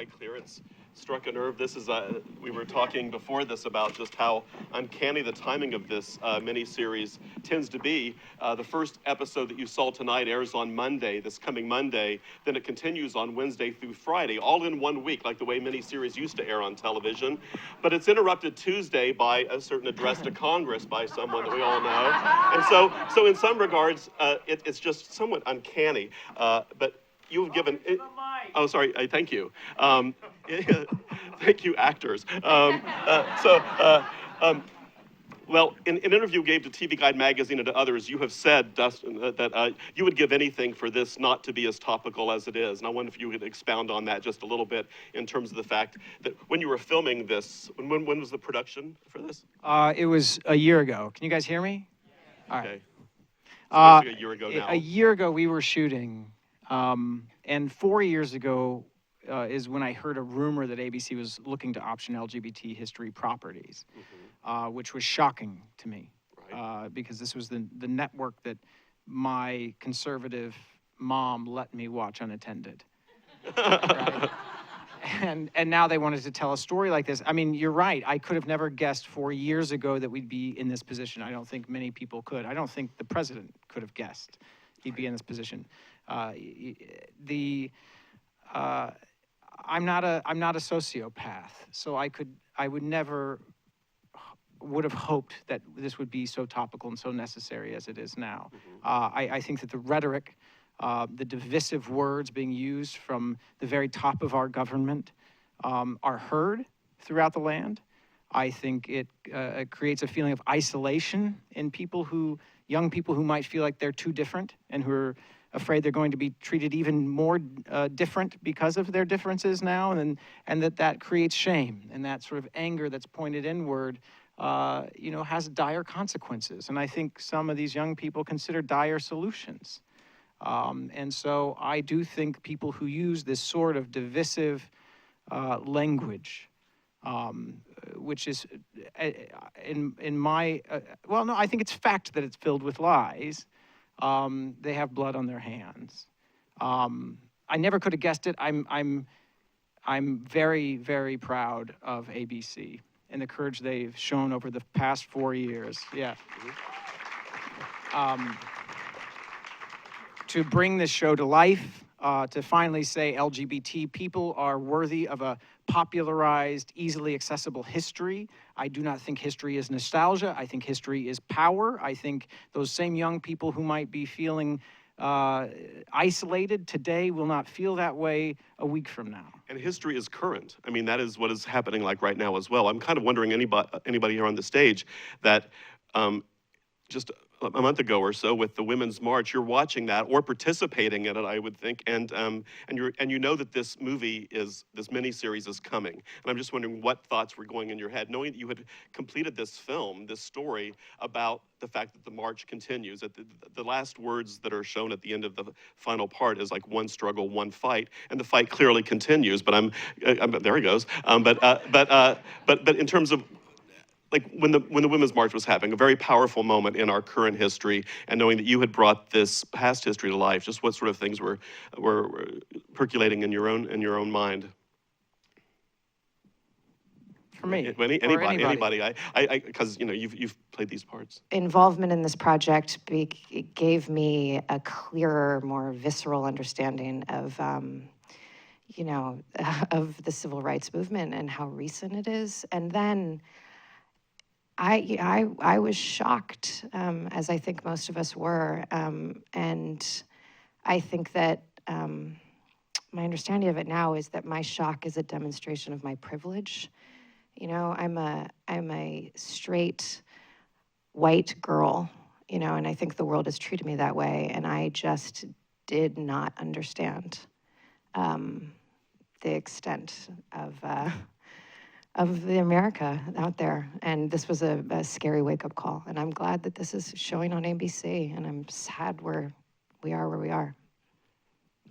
quite clear. It's struck a nerve. This is, we were talking before this about just how uncanny the timing of this miniseries tends to be. The first episode that you saw tonight airs on Monday, this coming Monday. Then it continues on Wednesday through Friday, all in 1 week, like the way miniseries used to air on television. But it's interrupted Tuesday by a certain address to Congress by someone that we all know. And so in some regards, it's just somewhat uncanny. But you've given it, oh, sorry, thank you. Thank you, actors. Well, in an interview you gave to TV Guide magazine and to others, you have said, Dustin, that you would give anything for this not to be as topical as it is. And I wonder if you could expound on that just a little bit in terms of the fact that when you were filming this, when was the production for this? It was a year ago. Can you guys hear me? All right. Okay. So basically a year ago now. A year ago we were shooting, and 4 years ago is when I heard a rumor that ABC was looking to option LGBT history properties, which was shocking to me, right. Because this was the network that my conservative mom let me watch unattended. Right? And now they wanted to tell a story like this. I mean, you're right. I could have never guessed 4 years ago that we'd be in this position. I don't think many people could. I don't think the president could have guessed he'd be in this position. I'm not a sociopath, so I would never would have hoped that this would be so topical and so necessary as it is now. I think that the rhetoric, the divisive words being used from the very top of our government are heard throughout the land. I think it creates a feeling of isolation in young people who might feel like they're too different and who are afraid they're going to be treated even more different because of their differences now, and that creates shame, and that sort of anger that's pointed inward has dire consequences. And I think some of these young people consider dire solutions. And so I do think people who use this sort of divisive language, which is, in my, well, no, I think it's fact that it's filled with lies. They have blood on their hands. I never could have guessed it. I'm very, very proud of ABC and the courage they've shown over the past 4 years. Yeah. To bring this show to life, to finally say LGBT people are worthy of a popularized, easily accessible history. I do not think history is nostalgia. I think history is power. I think those same young people who might be feeling isolated today will not feel that way a week from now. And history is current. I mean, that is what is happening like right now as well. I'm kind of wondering anybody here on the stage that just a month ago or so with the Women's March, you're watching that or participating in it, I would think, and you know that this miniseries is coming. And I'm just wondering what thoughts were going in your head, knowing that you had completed this film, this story about the fact that the march continues. That the last words that are shown at the end of the final part is like one struggle, one fight, and the fight clearly continues. But there he goes. But in terms of like when the Women's March was happening, a very powerful moment in our current history, and knowing that you had brought this past history to life, just what sort of things were percolating in your own mind? For me, anybody, because you've played these parts. Involvement in this project gave me a clearer, more visceral understanding of of the civil rights movement and how recent it is, and then. I was shocked, as I think most of us were, and I think that my understanding of it now is that my shock is a demonstration of my privilege. I'm a straight white girl, and I think the world has treated me that way, and I just did not understand the extent of the America out there. And this was a scary wake-up call. And I'm glad that this is showing on ABC, and I'm sad where we are.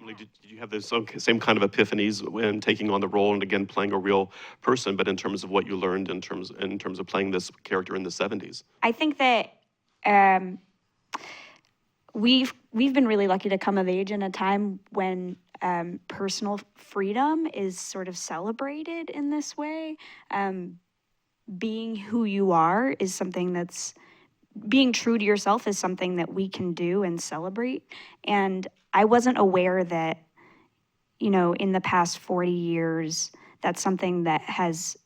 Did you have those same kind of epiphanies when taking on the role and again playing a real person, but in terms of what you learned in terms of playing this character in the 70s? I think that we've been really lucky to come of age in a time when personal freedom is sort of celebrated in this way. Being who you are is something that's, being true to yourself is something that we can do and celebrate. And I wasn't aware that, you know, in the past 40 years, that's something that has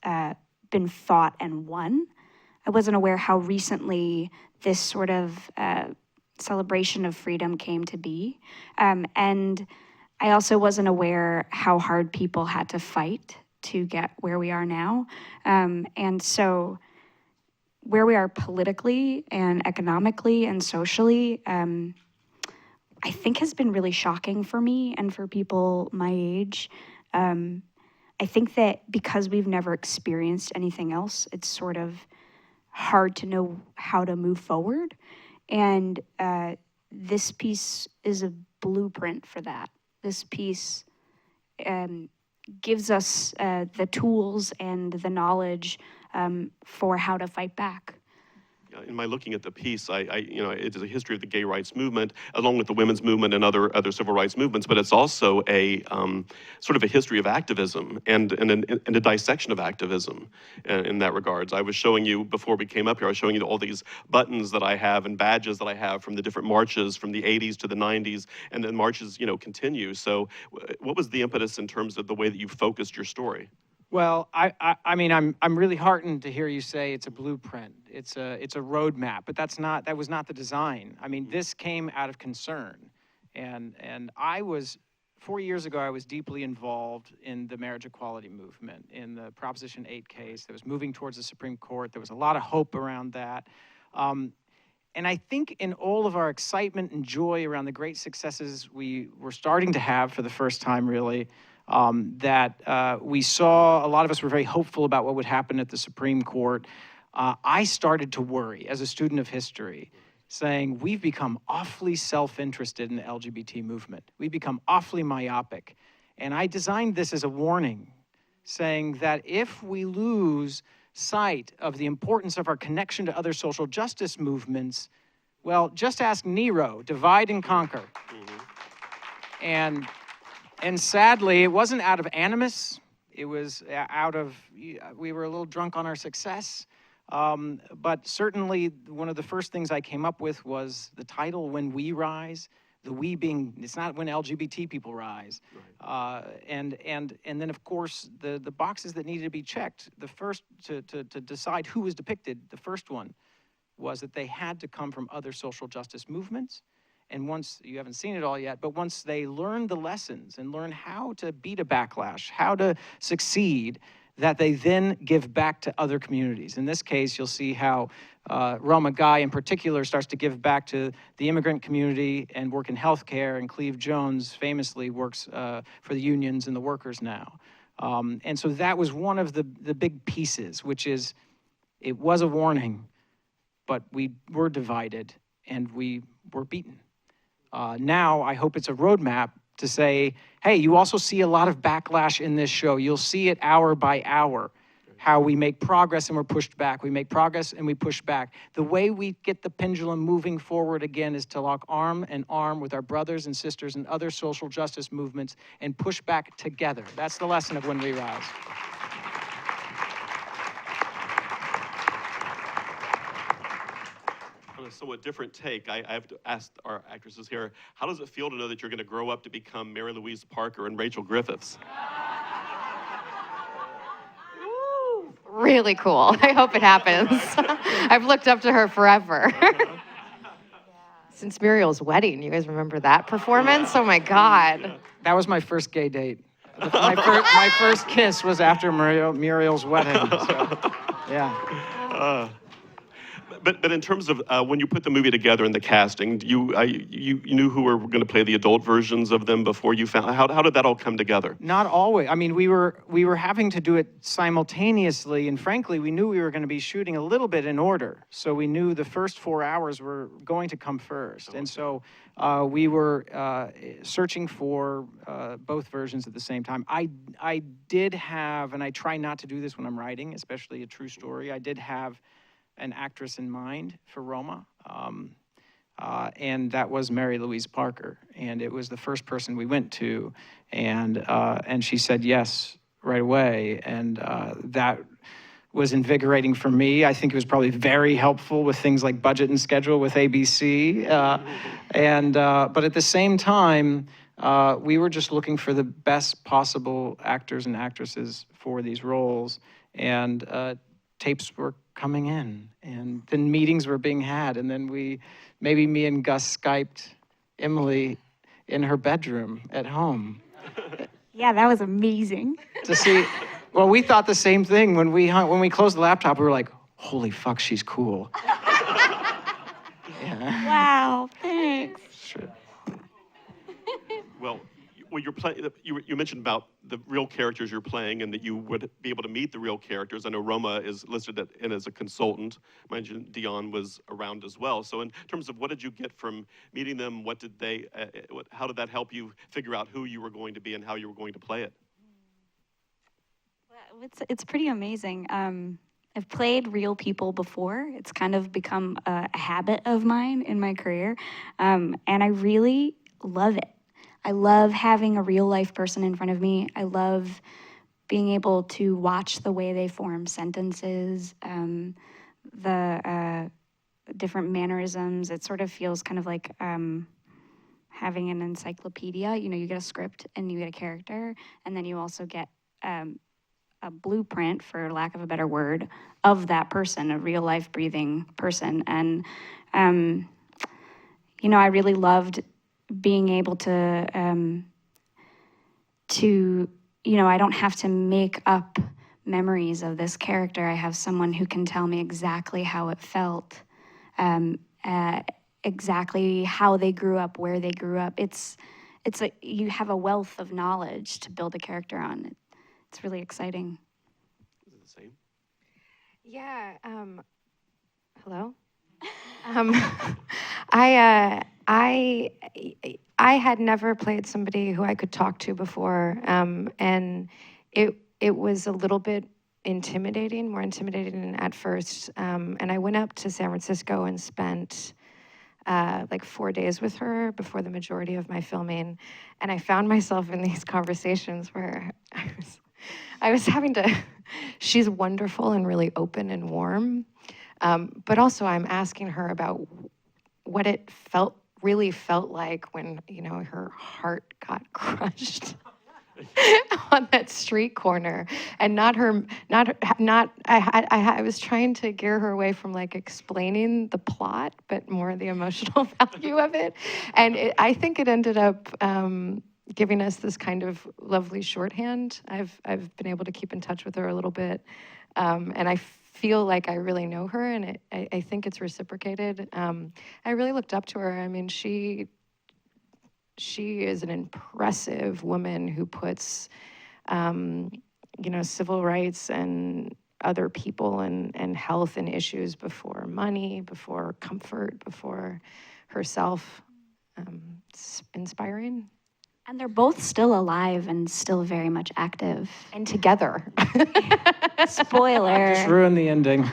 been fought and won. I wasn't aware how recently this sort of celebration of freedom came to be. And I also wasn't aware how hard people had to fight to get where we are now. And so where we are politically and economically and socially, I think has been really shocking for me and for people my age. I think that because we've never experienced anything else, it's sort of hard to know how to move forward. And this piece is a blueprint for that. This piece gives us the tools and the knowledge for how to fight back. In my looking at the piece, it is a history of the gay rights movement, along with the women's movement and other civil rights movements, but it's also a sort of a history of activism and a dissection of activism in that regards. I was showing you, before we came up here, I was showing you all these buttons that I have and badges that I have from the different marches from the 80s to the 90s, and then marches, continue. So what was the impetus in terms of the way that you focused your story? Well, I mean, I'm really heartened to hear you say it's a blueprint. It's a roadmap, but that was not the design. I mean, this came out of concern, and 4 years ago, I was deeply involved in the marriage equality movement, in the Proposition 8 case that was moving towards the Supreme Court. There was a lot of hope around that. And I think in all of our excitement and joy around the great successes we were starting to have for the first time, really, that we saw, a lot of us were very hopeful about what would happen at the Supreme Court. I started to worry as a student of history, saying we've become awfully self-interested in the LGBT movement. We've become awfully myopic. And I designed this as a warning, saying that if we lose sight of the importance of our connection to other social justice movements, well, just ask Nero, divide and conquer. And sadly, it wasn't out of animus. It was out of, we were a little drunk on our success. But certainly, one of the first things I came up with was the title, When We Rise. The we being, it's not when LGBT people rise. Right. And then, of course, the boxes that needed to be checked. The first, to decide who was depicted, the first one was that they had to come from other social justice movements. And once, you haven't seen it all yet, but once they learn the lessons and learn how to beat a backlash, how to succeed, that they then give back to other communities. In this case, you'll see how Roma Guy in particular starts to give back to the immigrant community and work in healthcare, and Cleve Jones famously works for the unions and the workers now. And so that was one of the big pieces, which is, it was a warning, but we were divided and we were beaten. Now, I hope it's a roadmap to say, hey, you also see a lot of backlash in this show. You'll see it hour by hour, how we make progress and we're pushed back. We make progress and we push back. The way we get the pendulum moving forward again is to lock arm in arm with our brothers and sisters and other social justice movements and push back together. That's the lesson of When We Rise. On a somewhat different take, I have to ask our actresses here, how does it feel to know that you're going to grow up to become Mary Louise Parker and Rachel Griffiths? Really cool. I hope it happens. I've looked up to her forever. Since Muriel's wedding, you guys remember that performance? Oh my God. That was my first gay date. My first kiss was after Muriel's wedding. So, yeah. But in terms of when you put the movie together and the casting, you knew who were going to play the adult versions of them before you found, how did that all come together? Not always. I mean, we were having to do it simultaneously, and frankly, we knew we were going to be shooting a little bit in order. So we knew the first 4 hours were going to come first. And so we were searching for both versions at the same time. I did have, and I try not to do this when I'm writing, especially a true story, I did have an actress in mind for Roma. and that was Mary Louise Parker. And it was the first person we went to, and she said yes right away. And that was invigorating for me. I think it was probably very helpful with things like budget and schedule with ABC. But at the same time, we were just looking for the best possible actors and actresses for these roles. And tapes were coming in, and then meetings were being had, and then maybe me and Gus Skyped Emily in her bedroom at home. Yeah, that was amazing. To see, well, we thought the same thing when we closed the laptop. We were like, "Holy fuck, she's cool." Yeah. Wow, thanks. Sure. Well, you're playing. You mentioned about the real characters you're playing, and that you would be able to meet the real characters. I know Roma is listed in as a consultant. Mind you, Dion was around as well. So, in terms of what did you get from meeting them? What did they? How did that help you figure out who you were going to be and how you were going to play it? It's pretty amazing. I've played real people before. It's kind of become a habit of mine in my career, and I really love it. I love having a real life person in front of me. I love being able to watch the way they form sentences, the different mannerisms. It sort of feels kind of like having an encyclopedia. You know, you get a script and you get a character, and then you also get a blueprint, for lack of a better word, of that person, a real life breathing person. And, you know, I really loved being able to, you know, I don't have to make up memories of this character. I have someone who can tell me exactly how it felt, exactly how they grew up, where they grew up. You have a wealth of knowledge to build a character on. It's really exciting. Is it the same? Yeah. Hello. I had never played somebody who I could talk to before, and it was a little bit intimidating, more intimidating at first. And I went up to San Francisco and spent like 4 days with her before the majority of my filming, and I found myself in these conversations where I was having to. She's wonderful and really open and warm, but also I'm asking her about what it really felt like when, you know, her heart got crushed on that street corner, and I was trying to gear her away from like explaining the plot, but more the emotional value of it. And I think it ended up giving us this kind of lovely shorthand. I've been able to keep in touch with her a little bit, and I feel like I really know her, and I think it's reciprocated. I really looked up to her. I mean, she is an impressive woman who puts, you know, civil rights and other people and health and issues before money, before comfort, before herself. It's inspiring. And they're both still alive and still very much active. And together. Spoiler. Just ruined the ending.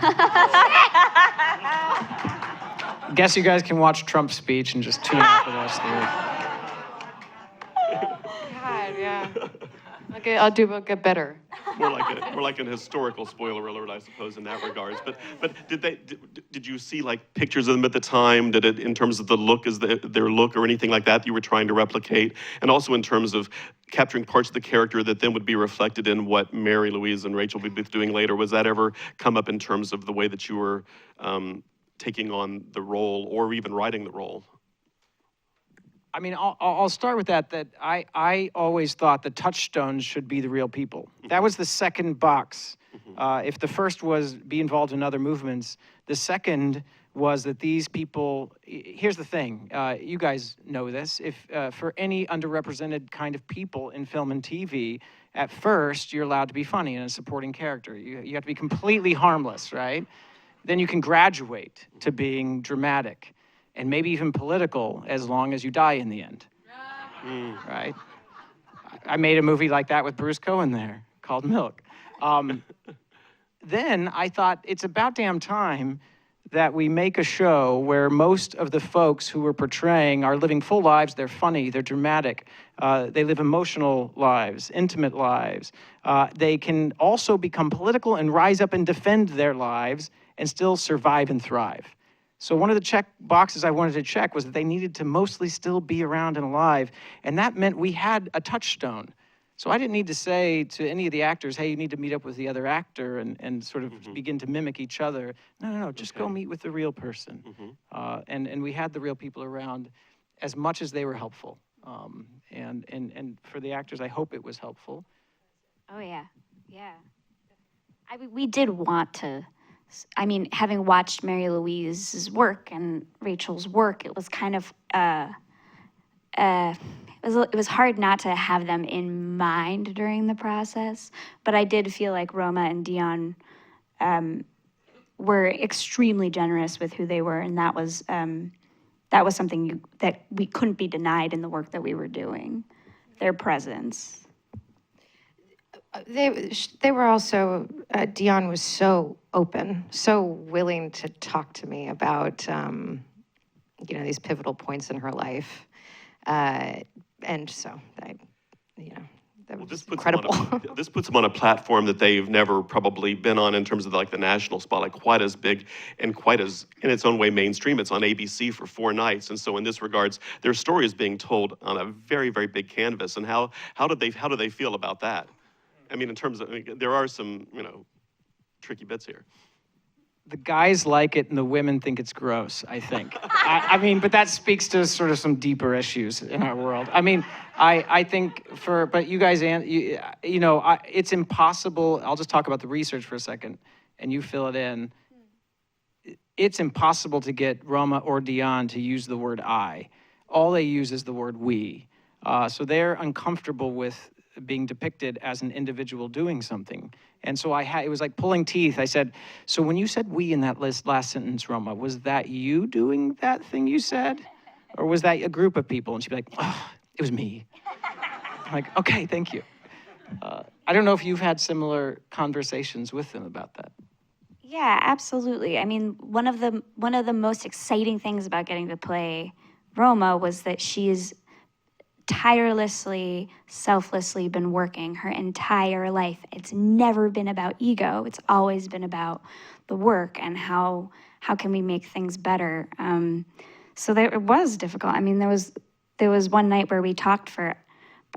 Guess you guys can watch Trump's speech and just tune out for the rest of the week. God, yeah. Okay, I'll get better. More like an historical spoiler alert, I suppose, in that regards. But did you see like pictures of them at the time? Did it, in terms of the look, their look or anything like that you were trying to replicate? And also in terms of capturing parts of the character that then would be reflected in what Mary Louise and Rachel would be doing later. Was that ever come up in terms of the way that you were taking on the role or even writing the role? I mean, I'll start with that I always thought the touchstones should be the real people. That was the second box. If the first was be involved in other movements, the second was that these people, here's the thing, you guys know this, if for any underrepresented kind of people in film and TV, at first you're allowed to be funny and a supporting character. You have to be completely harmless, right? Then you can graduate to being dramatic and maybe even political, as long as you die in the end, right? I made a movie like that with Bruce Cohen there, called Milk. Then I thought, it's about damn time that we make a show where most of the folks who we're portraying are living full lives. They're funny, they're dramatic, they live emotional lives, intimate lives. They can also become political and rise up and defend their lives and still survive and thrive. So one of the check boxes I wanted to check was that they needed to mostly still be around and alive, and that meant we had a touchstone. So I didn't need to say to any of the actors, hey, you need to meet up with the other actor and sort of begin to mimic each other. No, just go meet with the real person. And we had the real people around as much as they were helpful. And for the actors, I hope it was helpful. Oh, yeah. Yeah. We did want to, I mean, having watched Mary Louise's work and Rachel's work, it was kind of, it was hard not to have them in mind during the process, but I did feel like Roma and Dion were extremely generous with who they were, and that was something that we couldn't be denied in the work that we were doing, their presence. They were also, Dion was so open, so willing to talk to me about, these pivotal points in her life. And so, that was incredible. This puts them on a platform that they've never probably been on in terms of the national spotlight, quite as big and quite as, in its own way, mainstream. It's on ABC for 4 nights. And so in this regards, their story is being told on a very, very big canvas. And how do they feel about that? I mean, in terms of, there are some, tricky bits here. The guys like it and the women think it's gross, I think. I mean, but that speaks to sort of some deeper issues in our world. I mean, I think but you guys, it's impossible. I'll just talk about the research for a second and you fill it in. It's impossible to get Roma or Dion to use the word I. All they use is the word we. So they're uncomfortable with being depicted as an individual doing something. And so it was like pulling teeth. I said, so when you said we in that last sentence, Roma, was that you doing that thing you said? Or was that a group of people? And she'd be like, oh, it was me. I'm like, okay, thank you. I don't know if you've had similar conversations with them about that. Yeah, absolutely. I mean, one of the most exciting things about getting to play Roma was that she's tirelessly, selflessly been working her entire life. It's never been about ego. It's always been about the work and how can we make things better. So it was difficult. I mean, there was one night where we talked for,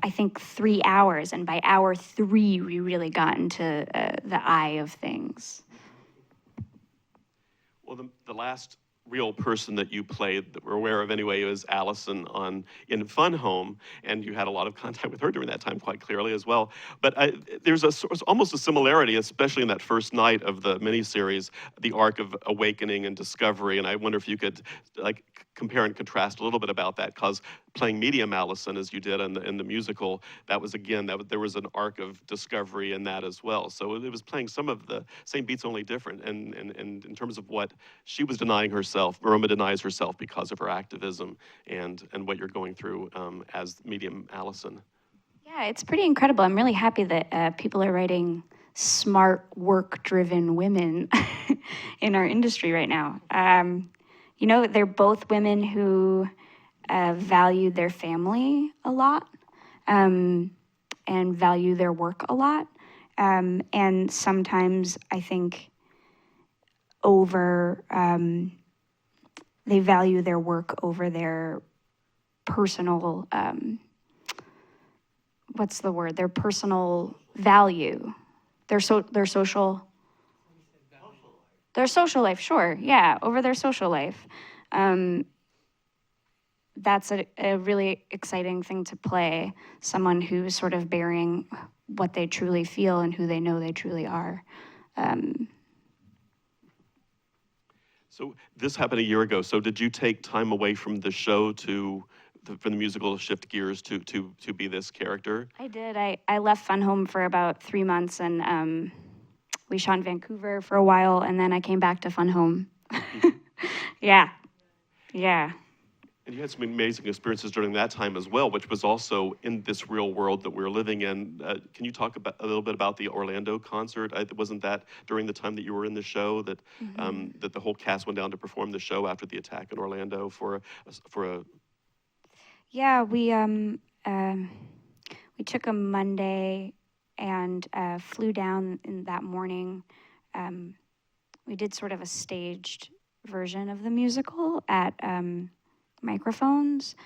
I think, 3 hours, and by hour 3, we really got into the eye of things. Well, the last real person that you played that we're aware of anyway is Allison in Fun Home, and you had a lot of contact with her during that time quite clearly as well. But there's almost a similarity, especially in that first night of the miniseries, the arc of awakening and discovery, and I wonder if you could compare and contrast a little bit about that, because playing medium Allison as you did in the musical, that was again, there was an arc of discovery in that as well. So it was playing some of the same beats, only different, and in terms of what she was denying herself, Roma denies herself because of her activism and what you're going through as medium Allison. Yeah, it's pretty incredible. I'm really happy that people are writing smart, work-driven women in our industry right now. They're both women who value their family a lot and value their work a lot. And sometimes I think they value their work over their personal, what's the word? Their personal value, their social life, sure, yeah, over their social life. That's a really exciting thing to play, someone who's sort of bearing what they truly feel and who they know they truly are. So this happened a year ago. So did you take time away from the show from the musical to shift gears to be this character? I did. I left Fun Home for about 3 months, and we shot in Vancouver for a while, and then I came back to Fun Home. Yeah. And you had some amazing experiences during that time as well, which was also in this real world that we're living in. Can you talk about a little bit about the Orlando concert? Wasn't that during the time that you were in the show that that the whole cast went down to perform the show after the attack in Orlando for a Yeah, we took a Monday and flew down in that morning. We did sort of a staged version of the musical at Microphones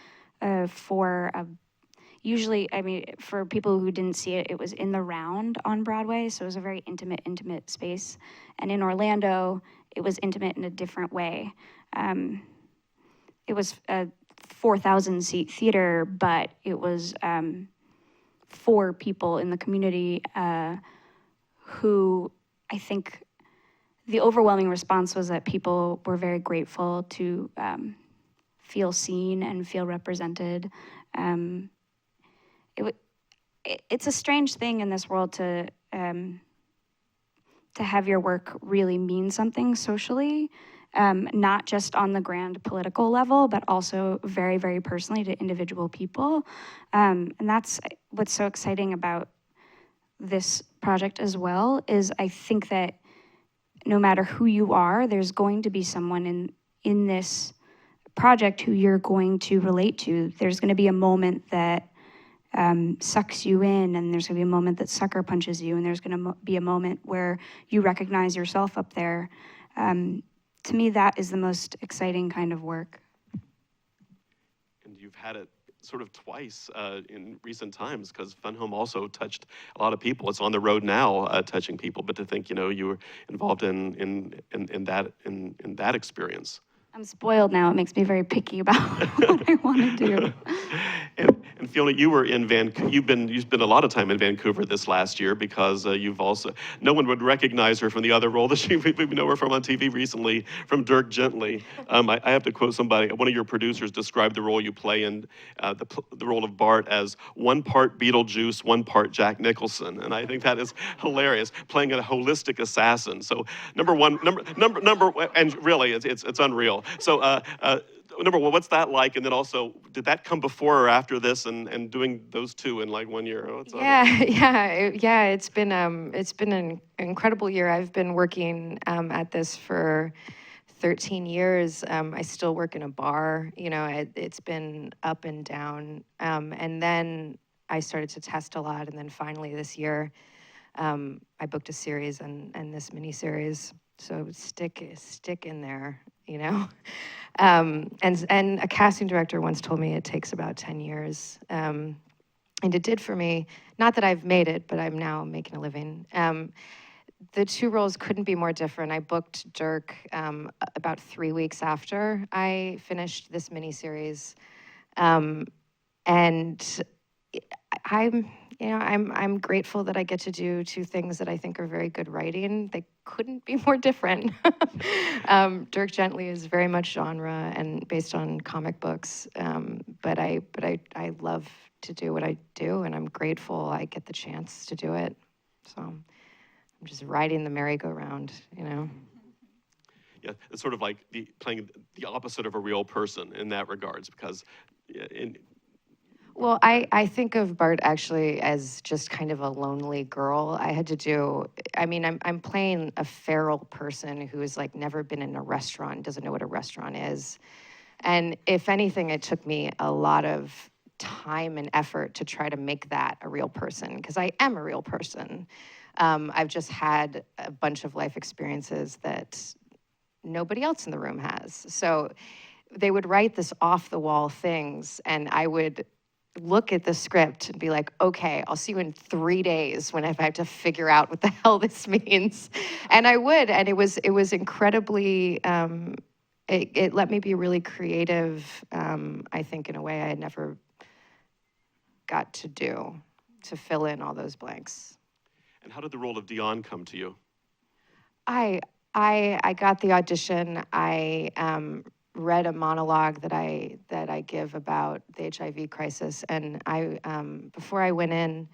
usually, I mean, for people who didn't see it, it was in the Round on Broadway, so it was a very intimate space. And in Orlando, it was intimate in a different way. It was a 4,000 seat theater, but it was for people in the community who, I think the overwhelming response was that people were very grateful to feel seen and feel represented. It's a strange thing in this world to have your work really mean something socially, not just on the grand political level, but also very, very personally to individual people. And that's what's so exciting about this project as well, is I think that no matter who you are, there's going to be someone in this project who you're going to relate to. There's going to be a moment that sucks you in, and there's going to be a moment that sucker punches you, and there's going to be a moment where you recognize yourself up there. To me, that is the most exciting kind of work. And you've had it sort of twice in recent times, because Fun Home also touched a lot of people. It's on the road now, touching people. But to think, you were involved in that experience. I'm spoiled now. It makes me very picky about what I want to do. And Fiona, you were in Vancouver. You've spent a lot of time in Vancouver this last year, because you've also, no one would recognize her from the other role that we know her from on TV recently, from Dirk Gently. I have to quote somebody. One of your producers described the role you play in, the role of Bart, as 1 part Beetlejuice, 1 part Jack Nicholson, and I think that is hilarious, playing a holistic assassin. So number, and really, it's unreal. So. Number one, what's that like? And then also, did that come before or after this? And doing those two in like 1 year? It's been an incredible year. I've been working at this for 13 years. I still work in a bar. It's been up and down. And then I started to test a lot. And then finally this year, I booked a series and this mini series. So stick in there, And a casting director once told me it takes about 10 years. And it did for me. Not that I've made it, but I'm now making a living. The two roles couldn't be more different. I booked Dirk about 3 weeks after I finished this miniseries. And I'm grateful that I get to do two things that I think are very good writing. They couldn't be more different. Dirk Gently is very much genre and based on comic books, but I love to do what I do, and I'm grateful I get the chance to do it. So I'm just riding the merry-go-round, Yeah, it's sort of like playing the opposite of a real person in that regards, because Well, I think of Bart actually as just kind of a lonely girl. I'm playing a feral person who has like never been in a restaurant, doesn't know what a restaurant is. And if anything, it took me a lot of time and effort to try to make that a real person, because I am a real person. I've just had a bunch of life experiences that nobody else in the room has. So they would write this off-the-wall things, and I would look at the script and be like, okay, I'll see you in 3 days when I have to figure out what the hell this means. And I would, and it was incredibly, it let me be really creative, I think, in a way I had never got to do, to fill in all those blanks. And how did the role of Dion come to you? I got the audition. I read a monologue that I give about the HIV crisis, and before I went in,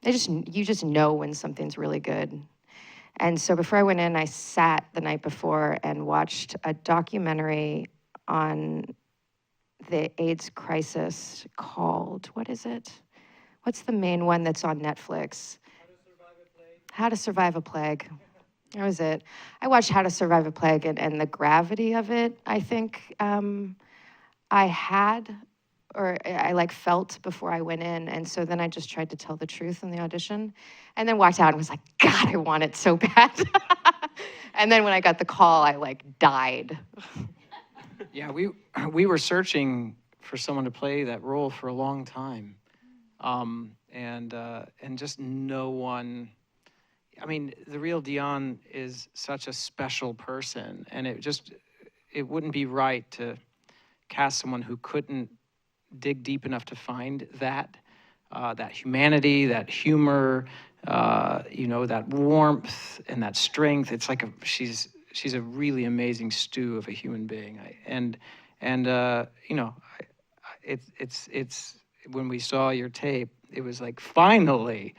you just know when something's really good. And so before I went in, I sat the night before and watched a documentary on the AIDS crisis called, what is it? What's the main one that's on Netflix? How to Survive a Plague. That was it. I watched How to Survive a Plague, and the gravity of it, I think I had, or I like felt before I went in. And so then I just tried to tell the truth in the audition, and then walked out and was like, God, I want it so bad. And then when I got the call, I like died. Yeah, we were searching for someone to play that role for a long time, and just no one. I mean, the real Dion is such a special person, and it wouldn't be right to cast someone who couldn't dig deep enough to find that humanity, that humor, that warmth and that strength. It's like she's a really amazing stew of a human being. It's when we saw your tape, it was like, finally,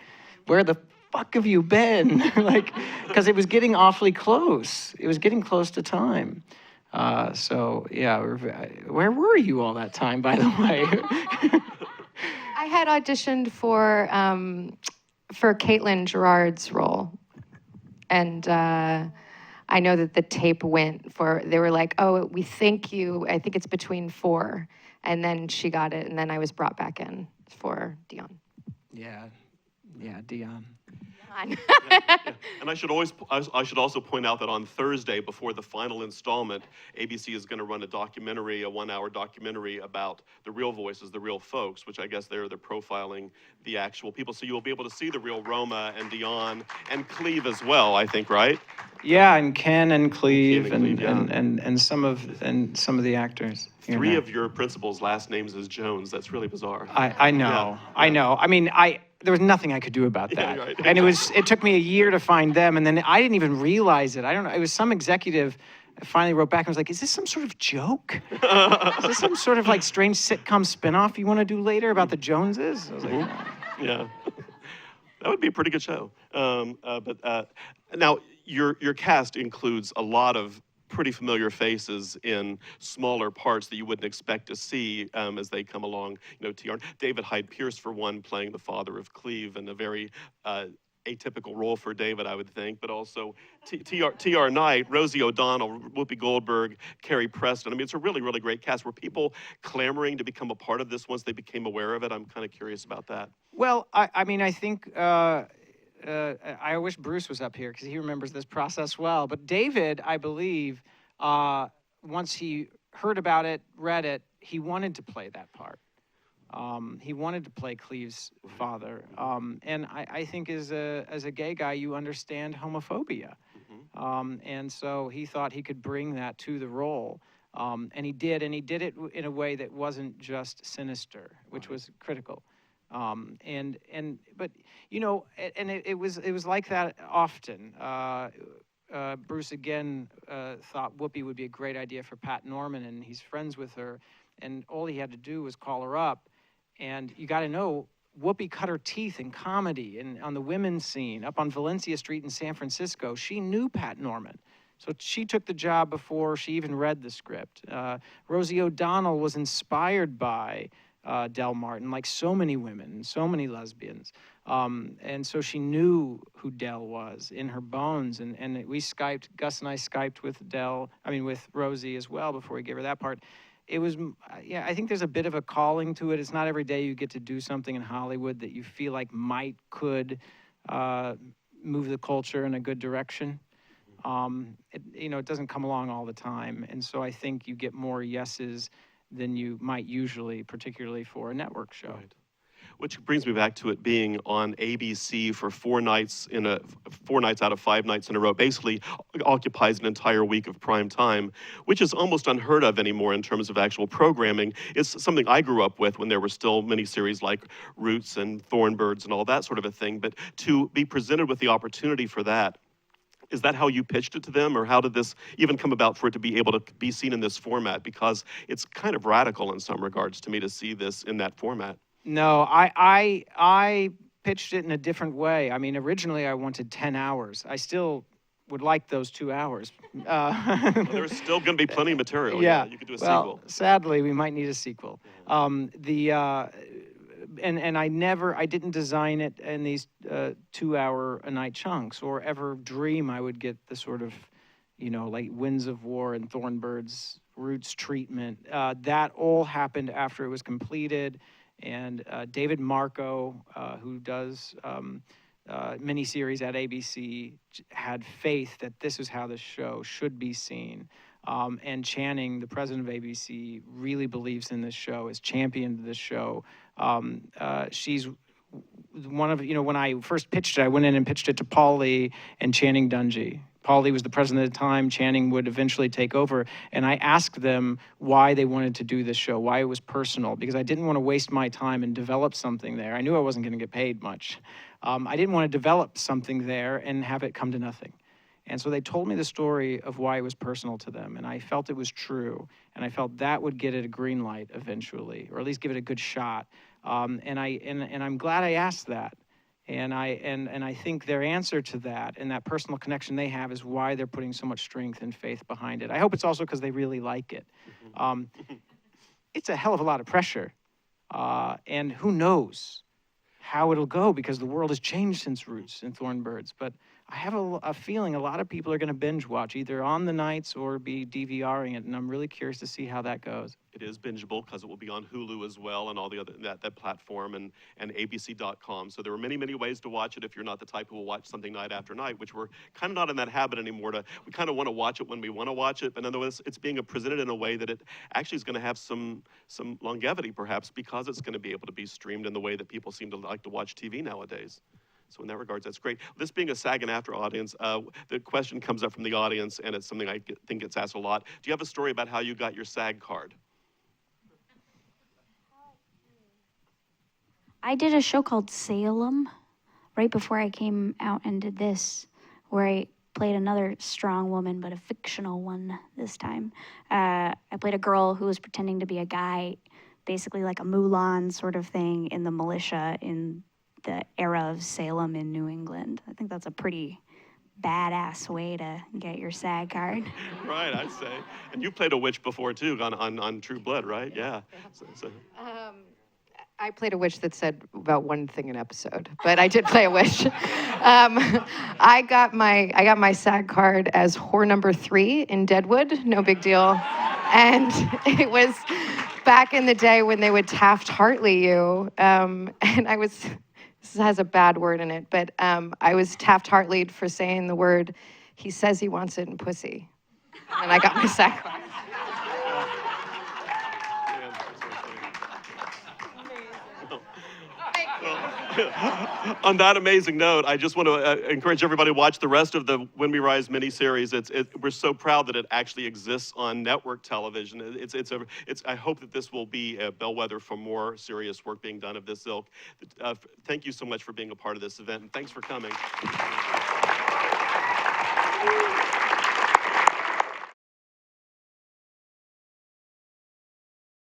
where the fuck have you been? Like, because it was getting awfully close. It was getting close to time. So yeah, where were you all that time, by the way? I had auditioned for Caitlin Gerard's role, and I know that the tape went for. They were like, "Oh, we think you. I think it's between 4," and then she got it, and then I was brought back in for Dion. Yeah, Dion. And I should also point out that on Thursday, before the final installment, ABC is going to run a 1-hour documentary about the real voices, the real folks, which I guess they're profiling the actual people. So you'll be able to see the real Roma and Dion and Cleve as well, I think, right? Yeah, and Ken and Cleve Ken and Cleve, and some of the actors. 3 of your principals' last names is Jones. That's really bizarre. I know. Yeah. I know. I mean, there was nothing I could do about that. Yeah, right. And it took me a year to find them, and then I didn't even realize it. I don't know. It was some executive finally wrote back and was like, "Is this some sort of joke? Is this some sort of like strange sitcom spinoff you want to do later about the Joneses?" I was like, Yeah, that would be a pretty good show. Now your cast includes a lot of pretty familiar faces in smaller parts that you wouldn't expect to see as they come along. David Hyde Pierce, for one, playing the father of Cleve, in a very atypical role for David, I would think, but also T.R. Knight, Rosie O'Donnell, Whoopi Goldberg, Carrie Preston. I mean, it's a really, really great cast. Were people clamoring to become a part of this once they became aware of it? I'm kind of curious about that. well, I mean, I think I wish Bruce was up here because he remembers this process well. But David, I believe, once he heard about it, read it, he wanted to play that part. He wanted to play Cleve's father. And I think as a gay guy, you understand homophobia. And so he thought he could bring that to the role. And he did it in a way that wasn't just sinister, which was critical. But it was like that often. Bruce again thought Whoopi would be a great idea for Pat Norman, and he's friends with her, and all he had to do was call her up. And you got to know, Whoopi cut her teeth in comedy and on the women's scene up on Valencia Street in San Francisco. She knew Pat Norman. So she took the job before she even read the script. Rosie O'Donnell was inspired by Del Martin, like so many women, so many lesbians. And so she knew who Del was in her bones. And we Skyped, Gus and I Skyped with with Rosie as well before we gave her that part. It was, I think there's a bit of a calling to it. It's not every day you get to do something in Hollywood that you feel like could move the culture in a good direction. It doesn't come along all the time. And so I think you get more yeses than you might usually, particularly for a network show. Right. Which brings me back to it being on ABC for 4 nights out of 5 nights in a row. Basically occupies an entire week of prime time, which is almost unheard of anymore in terms of actual programming. It's something I grew up with when there were still miniseries like Roots and Thornbirds and all that sort of a thing. But to be presented with the opportunity for that, is that how you pitched it to them, or how did this even come about for it to be able to be seen in this format? Because it's kind of radical in some regards to me to see this in that format. No, I pitched it in a different way. I mean, originally I wanted 10 hours. I still would like those 2 hours. Well, there's still going to be plenty of material. Yeah, You could do a well, sequel. sadly, we might need a sequel. And I didn't design it in these 2 hour a night chunks or ever dream I would get the sort of, like Winds of War and Thornbird's Roots treatment. That all happened after it was completed. And David Marco, who does miniseries at ABC, had faith that this is how the show should be seen. And Channing, the president of ABC, really believes in this show, has championed this show. She's one of, when I first pitched it, I went in and pitched it to Paul Lee and Channing Dungey. Paul Lee was the president at the time. Channing would eventually take over. And I asked them why they wanted to do this show, why it was personal, because I didn't want to waste my time and develop something there. I knew I wasn't going to get paid much. I didn't want to develop something there and have it come to nothing. And so they told me the story of why it was personal to them, and I felt it was true, and I felt that would get it a green light eventually, or at least give it a good shot. And I'm glad I asked that, and I think their answer to that and that personal connection they have is why they're putting so much strength and faith behind it. I hope it's also because they really like it. It's a hell of a lot of pressure, and who knows how it'll go, because the world has changed since Roots and Thornbirds. But I have a feeling a lot of people are going to binge watch either on the nights or be DVRing it, and I'm really curious to see how that goes. It is bingeable because it will be on Hulu as well and all the other that platform and abc.com. So there are many, many ways to watch it if you're not the type who will watch something night after night, which we're kind of not in that habit anymore. We kind of want to watch it when we want to watch it, but nonetheless, it's being presented in a way that it actually is going to have some longevity, perhaps, because it's going to be able to be streamed in the way that people seem to like to watch TV nowadays. So in that regards, that's great. This being a SAG-AFTRA audience, the question comes up from the audience, and it's something I think gets asked a lot. Do you have a story about how you got your SAG card? I did a show called Salem right before I came out and did this, where I played another strong woman, but a fictional one this time. I played a girl who was pretending to be a guy, basically like a Mulan sort of thing in the militia in the era of Salem in New England. I think that's a pretty badass way to get your SAG card. Right, I'd say. And you played a witch before, too, on True Blood, right? Yeah. I played a witch that said about one thing an episode, but I did play a witch. I got my SAG card as whore number 3 in Deadwood. No big deal. And it was back in the day when they would Taft-Hartley you. And I was, this has a bad word in it, but I was Taft-Hartley'd for saying the word, he says he wants it in pussy. And I got my SAG card. On that amazing note, I just want to encourage everybody to watch the rest of the When We Rise miniseries. We're so proud that it actually exists on network television. I hope that this will be a bellwether for more serious work being done of this ilk. Thank you so much for being a part of this event, and thanks for coming.